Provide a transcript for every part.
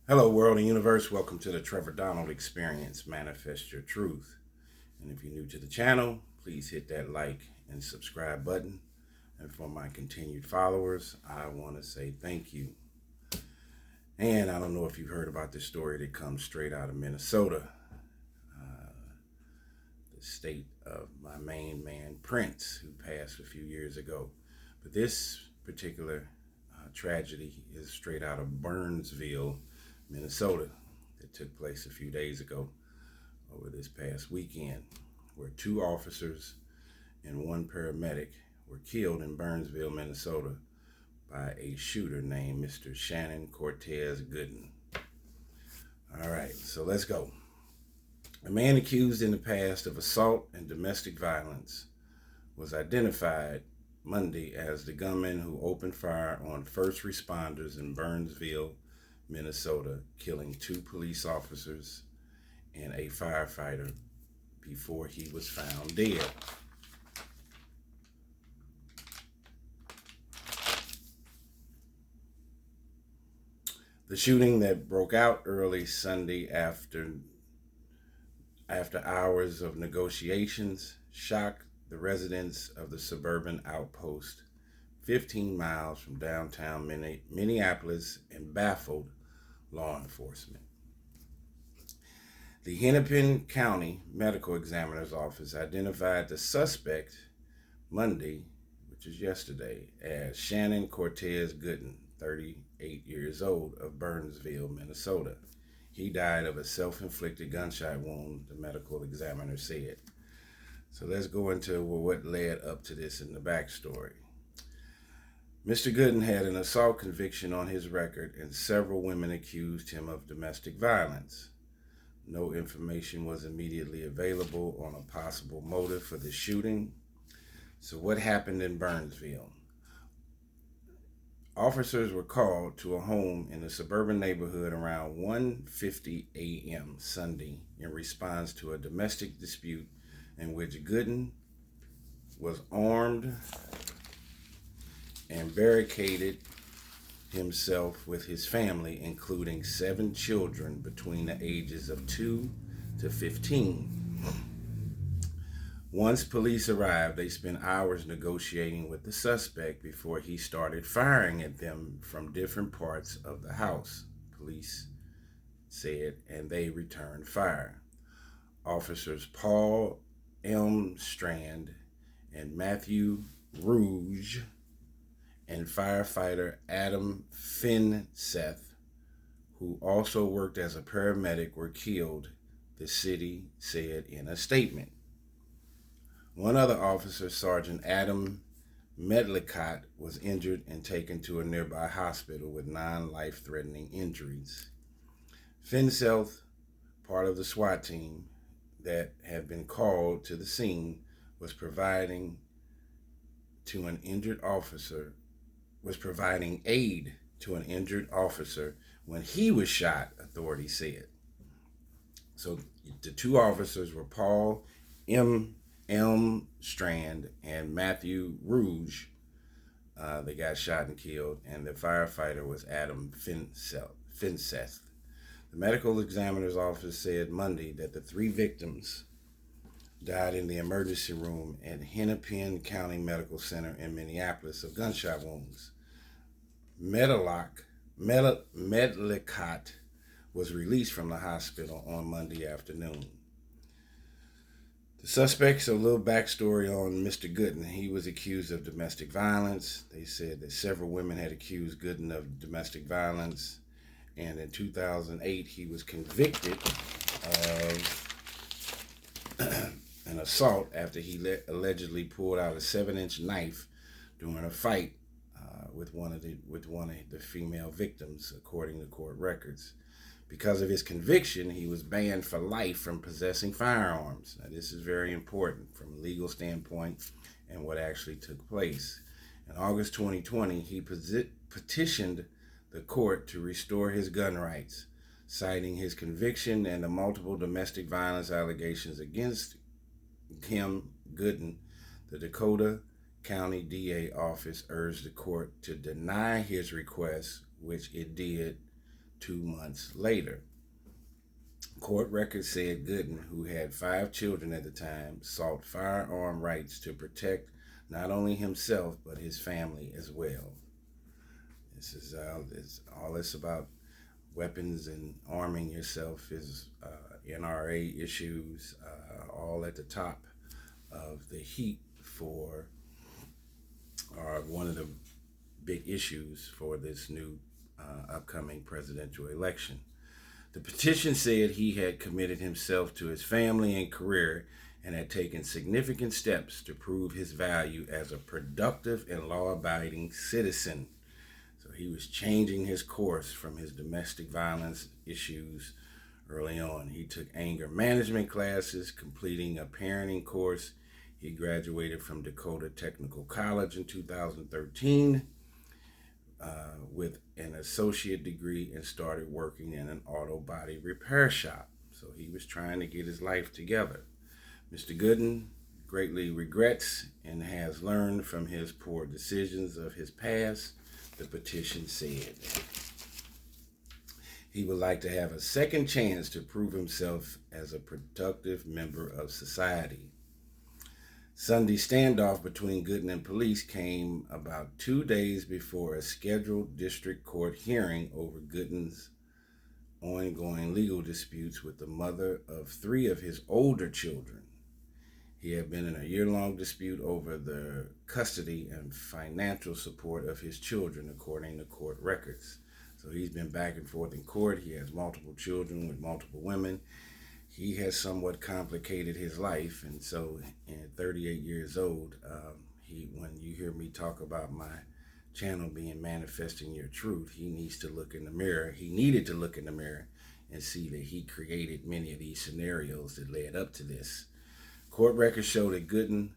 Hello, world and universe. Welcome to the Trevor Donald Experience. Manifest your truth. And if you're new to the channel, please hit that like and subscribe button. And for my continued followers, I want to say thank you. And I don't know if you've heard about this story that comes straight out of Minnesota, the state of my main man, Prince, who passed a few years ago. But this particular tragedy is straight out of Burnsville, Minnesota, that took place a few days ago over this past weekend, where 2 officers and 1 paramedic were killed in Burnsville, Minnesota by a shooter named Mr. Shannon Cortez Gooden. All right, so let's go. A man accused in the past of assault and domestic violence was identified Monday as the gunman who opened fire on first responders in Burnsville, Minnesota, killing 2 police officers and a firefighter before he was found dead. The shooting that broke out early Sunday after hours of negotiations shocked the residents of the suburban outpost 15 miles from downtown Minneapolis and baffled law enforcement. The Hennepin County Medical Examiner's Office identified the suspect Monday, which is yesterday, as Shannon Cortez Gooden, 38 years old, of Burnsville, Minnesota. He died of a self-inflicted gunshot wound, the medical examiner said. So let's go into what led up to this in the backstory. Mr. Gooden had an assault conviction on his record, and several women accused him of domestic violence. No information was immediately available on a possible motive for the shooting. So what happened in Burnsville? Officers were called to a home in the suburban neighborhood around 1:50 a.m. Sunday in response to a domestic dispute in which Gooden was armed and barricaded himself with his family, including 7 children between the ages of 2 to 15. Once police arrived, they spent hours negotiating with the suspect before he started firing at them from different parts of the house, police said, and they returned fire. Officers Paul Elmstrand and Matthew Rouge and firefighter Adam Finseth, who also worked as a paramedic, were killed, the city said in a statement. One other officer, Sergeant Adam Medlicott, was injured and taken to a nearby hospital with non-life-threatening injuries. Finseth, part of the SWAT team that had been called to the scene, was providing aid to an injured officer when he was shot, authorities said. So the 2 officers were Paul Elmstrand and Matthew Rouge. They got shot and killed, and the firefighter was Adam Finseth. The medical examiner's office said Monday that the 3 victims died in the emergency room at Hennepin County Medical Center in Minneapolis of gunshot wounds. Medlicott was released from the hospital on Monday afternoon. The suspect, so a little backstory on Mr. Gooden. He was accused of domestic violence. They said that several women had accused Gooden of domestic violence, and in 2008 he was convicted of an assault after he allegedly pulled out a 7-inch knife during a fight with one of the female victims, according to court records. Because of his conviction, he was banned for life from possessing firearms. Now, this is very important from a legal standpoint and what actually took place. In August 2020, he petitioned the court to restore his gun rights, citing his conviction and the multiple domestic violence allegations against him, Gooden. The Dakota County DA office urged the court to deny his request, which it did 2 months later. Court records said Gooden, who had 5 children at the time, sought firearm rights to protect not only himself but his family as well. This is all this about weapons and arming yourself is NRA issues, all at the top of the heap for one of the big issues for this new upcoming presidential election. The petition said he had committed himself to his family and career and had taken significant steps to prove his value as a productive and law-abiding citizen. So he was changing his course from his domestic violence issues early on. He took anger management classes, completing a parenting course. He graduated from Dakota Technical College in 2013 with an associate degree and started working in an auto body repair shop. So he was trying to get his life together. Mr. Gooden greatly regrets and has learned from his poor decisions of his past, the petition said. He would like to have a second chance to prove himself as a productive member of society. Sunday's standoff between Gooden and police came about 2 days before a scheduled district court hearing over Gooden's ongoing legal disputes with the mother of 3 of his older children. He had been in a year-long dispute over the custody and financial support of his children, according to court records. So he's been back and forth in court. He has multiple children with multiple women. He has somewhat complicated his life, and so at 38 years old, when you hear me talk about my channel being Manifesting Your Truth, he needs to look in the mirror. He needed to look in the mirror and see that he created many of these scenarios that led up to this. Court records show that Gooden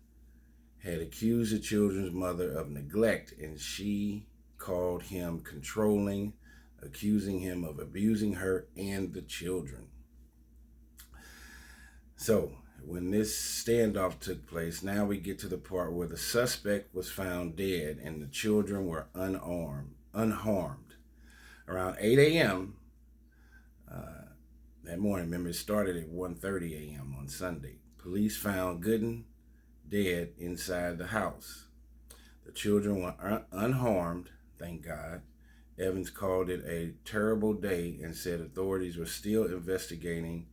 had accused the children's mother of neglect, and she called him controlling, accusing him of abusing her and the children. So, when this standoff took place, now we get to the part where the suspect was found dead and the children were unharmed. Around 8 a.m. That morning, remember it started at 1:30 a.m. on Sunday. Police found Gooden dead inside the house. The children were unharmed, thank God. Evans called it a terrible day and said authorities were still investigating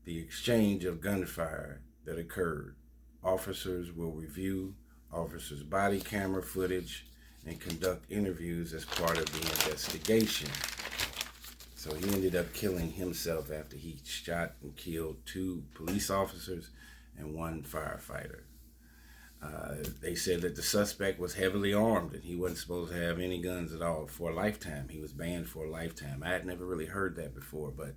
the exchange of gunfire that occurred. Officers will review officers' body camera footage and conduct interviews as part of the investigation. So he ended up killing himself after he shot and killed 2 police officers and 1 firefighter. They said that the suspect was heavily armed and he wasn't supposed to have any guns at all for a lifetime. He was banned for a lifetime. I had never really heard that before, but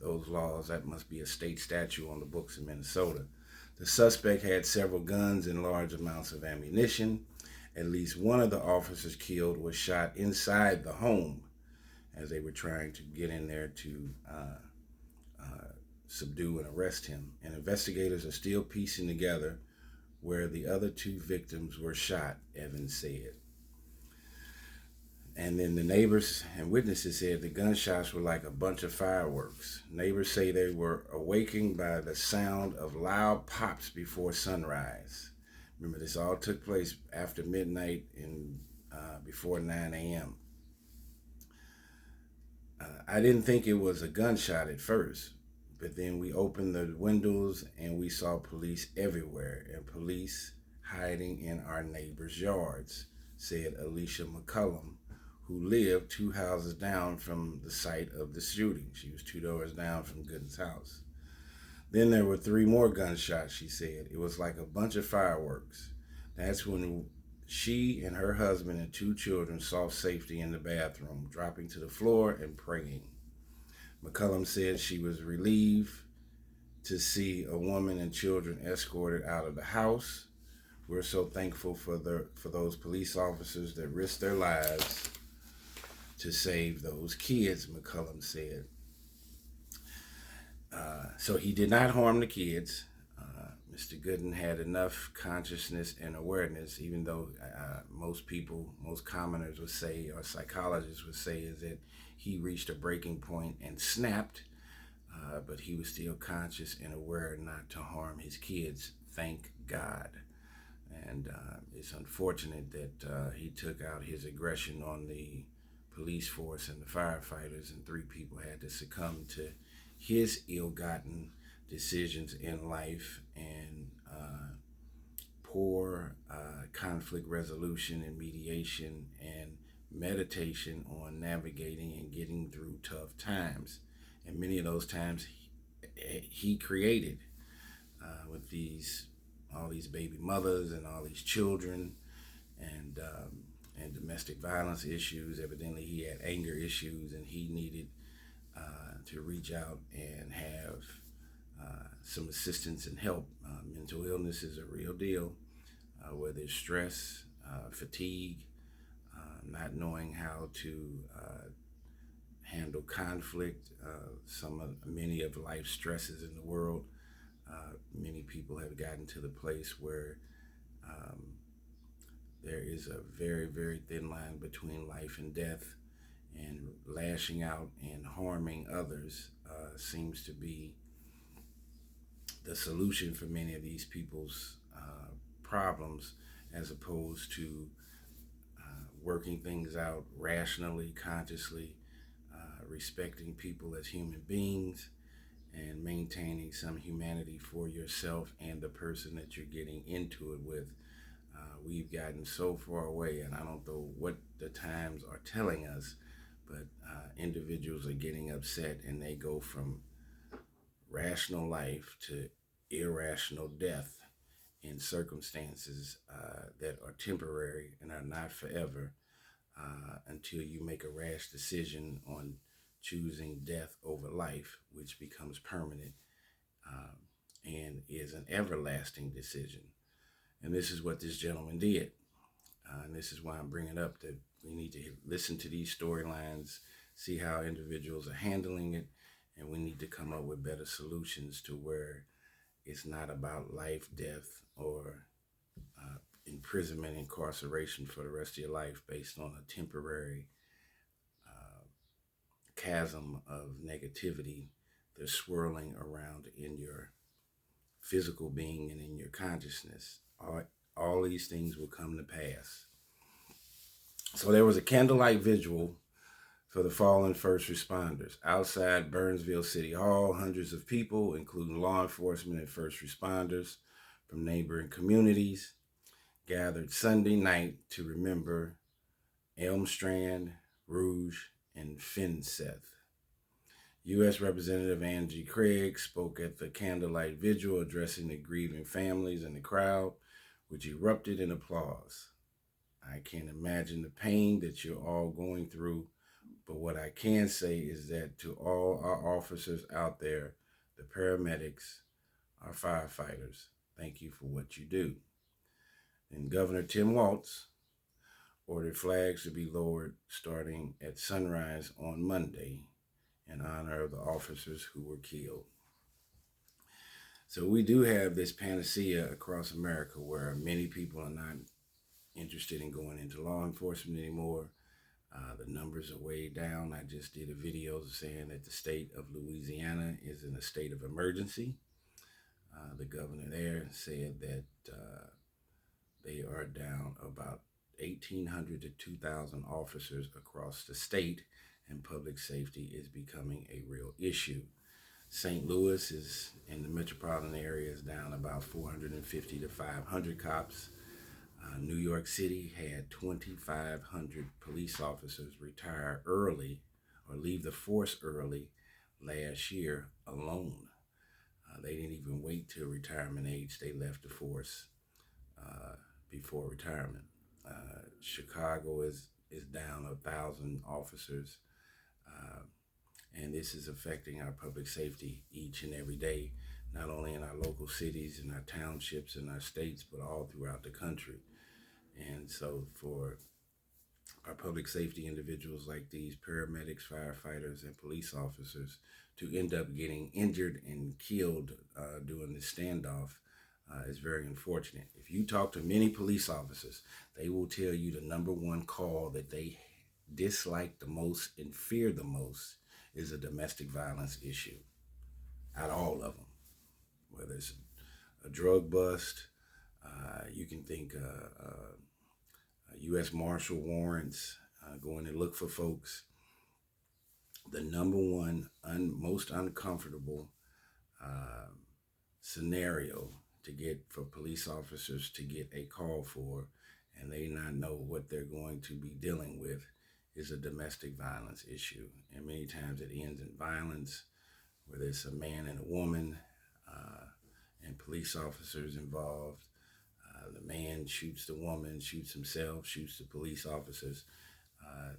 those laws, that must be a state statute on the books in Minnesota. The suspect had several guns and large amounts of ammunition. At least one of the officers killed was shot inside the home as they were trying to get in there to subdue and arrest him. And investigators are still piecing together where the other 2 victims were shot, Evans said. And then the neighbors and witnesses said the gunshots were like a bunch of fireworks. Neighbors say they were awakened by the sound of loud pops before sunrise. Remember, this all took place after midnight and before 9 a.m. I didn't think it was a gunshot at first, but then we opened the windows and we saw police everywhere and police hiding in our neighbors' yards, said Alicia McCullum, who lived 2 houses down from the site of the shooting. She was 2 doors down from Gooden's house. Then there were 3 more gunshots, she said. It was like a bunch of fireworks. That's when she and her husband and 2 children sought safety in the bathroom, dropping to the floor and praying. McCullum said she was relieved to see a woman and children escorted out of the house. We're so thankful for those police officers that risked their lives to save those kids, McCullum said. So he did not harm the kids. Mr. Gooden had enough consciousness and awareness, even though most commoners would say, or psychologists would say, is that he reached a breaking point and snapped, but he was still conscious and aware not to harm his kids. Thank God. And it's unfortunate that he took out his aggression on the police force and the firefighters, and 3 people had to succumb to his ill-gotten decisions in life and poor conflict resolution and mediation and meditation on navigating and getting through tough times. And many of those times he created with all these baby mothers and all these children and domestic violence issues. Evidently he had anger issues, and he needed to reach out and have some assistance and help. Mental illness is a real deal, where there's stress, fatigue, not knowing how to handle conflict, many of life's stresses in the world. Many people have gotten to the place where there is a very, very thin line between life and death, and lashing out and harming others seems to be the solution for many of these people's problems, as opposed to working things out rationally, consciously, respecting people as human beings, and maintaining some humanity for yourself and the person that you're getting into it with. We've gotten so far away, and I don't know what the times are telling us, but individuals are getting upset, and they go from rational life to irrational death in circumstances that are temporary and are not forever, until you make a rash decision on choosing death over life, which becomes permanent and is an everlasting decision. And this is what this gentleman did. And this is why I'm bringing up that we need to listen to these storylines, see how individuals are handling it, and we need to come up with better solutions to where it's not about life, death, or imprisonment, incarceration for the rest of your life based on a temporary chasm of negativity that's swirling around in your physical being and in your consciousness. All these things will come to pass. So there was a candlelight vigil for the fallen first responders outside Burnsville City Hall. Hundreds of people, including law enforcement and first responders from neighboring communities, gathered Sunday night to remember Elmstrand, Rouge, and Finseth. U.S. Representative Angie Craig spoke at the candlelight vigil, addressing the grieving families and the crowd, which erupted in applause. I can't imagine the pain that you're all going through, but what I can say is that to all our officers out there, the paramedics, our firefighters, thank you for what you do. And Governor Tim Walz ordered flags to be lowered starting at sunrise on Monday in honor of the officers who were killed. So we do have this panacea across America where many people are not interested in going into law enforcement anymore. The numbers are way down. I just did a video saying that the state of Louisiana is in a state of emergency. The governor there said that they are down about 1,800 to 2,000 officers across the state, and public safety is becoming a real issue. St. Louis is in the metropolitan area is down about 450 to 500 cops. New York City had 2,500 police officers retire early or leave the force early last year alone. They didn't even wait till retirement age. They left the force before retirement. Chicago is down 1,000 officers. And this is affecting our public safety each and every day, not only in our local cities and our townships and our states, but all throughout the country. And so for our public safety individuals like these paramedics, firefighters, and police officers to end up getting injured and killed during this standoff is very unfortunate. If you talk to many police officers, they will tell you the number one call that they dislike the most and fear the most is a domestic violence issue. Out of all of them, whether it's a drug bust, you can think U.S. Marshal warrants, going to look for folks. The number one most uncomfortable scenario to get for police officers to get a call for, and they not know what they're going to be dealing with, is a domestic violence issue. And many times it ends in violence, whether it's a man and a woman, and police officers involved. The man shoots the woman, shoots himself, shoots the police officers.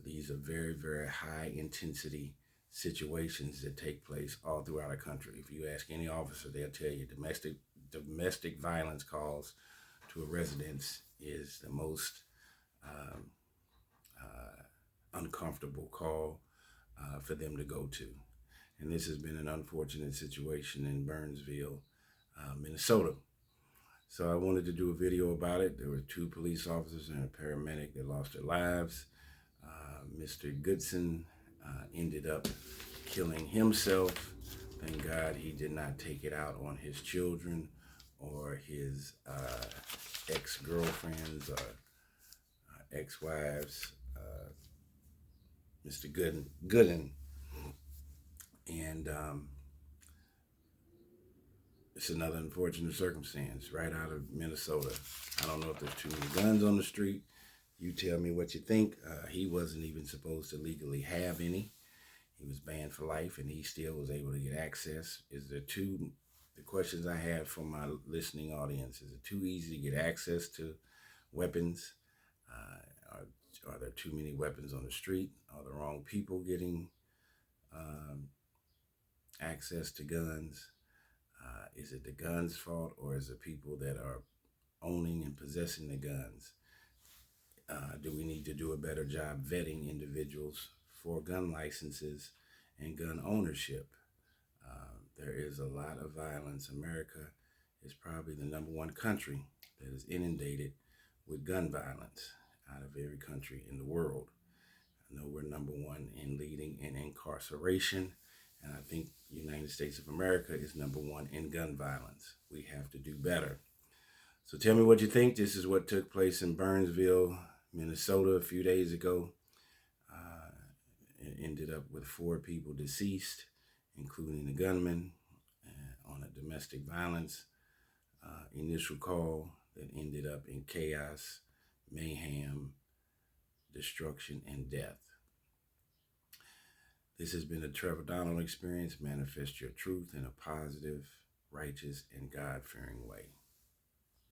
These are very, very high intensity situations that take place all throughout our country. If you ask any officer, they'll tell you domestic violence calls to a residence is the most uncomfortable call for them to go to. And this has been an unfortunate situation in Burnsville, Minnesota. So I wanted to do a video about it. There were 2 police officers and a paramedic that lost their lives. Mr. Gooden ended up killing himself. Thank God he did not take it out on his children or his ex-girlfriends or ex-wives. Mr. Gooden. And it's another unfortunate circumstance right out of Minnesota. I don't know if there's too many guns on the street. You tell me what you think. He wasn't even supposed to legally have any. He was banned for life, and he still was able to get access. The questions I have for my listening audience, is it too easy to get access to weapons? Are there too many weapons on the street? Are the wrong people getting access to guns? Is it the guns' fault, or is it people that are owning and possessing the guns? Do we need to do a better job vetting individuals for gun licenses and gun ownership? There is a lot of violence. America is probably the number 1 country that is inundated with gun violence out of every country in the world. I know we're number 1 in leading in incarceration, and I think the United States of America is number 1 in gun violence. We have to do better. So tell me what you think. This is what took place in Burnsville, Minnesota a few days ago. It ended up with 4 people deceased, including the gunman, on a domestic violence initial call that ended up in chaos, mayhem, destruction, and death. This has been a Trevor Donald Experience. Manifest your truth in a positive, righteous, and God-fearing way.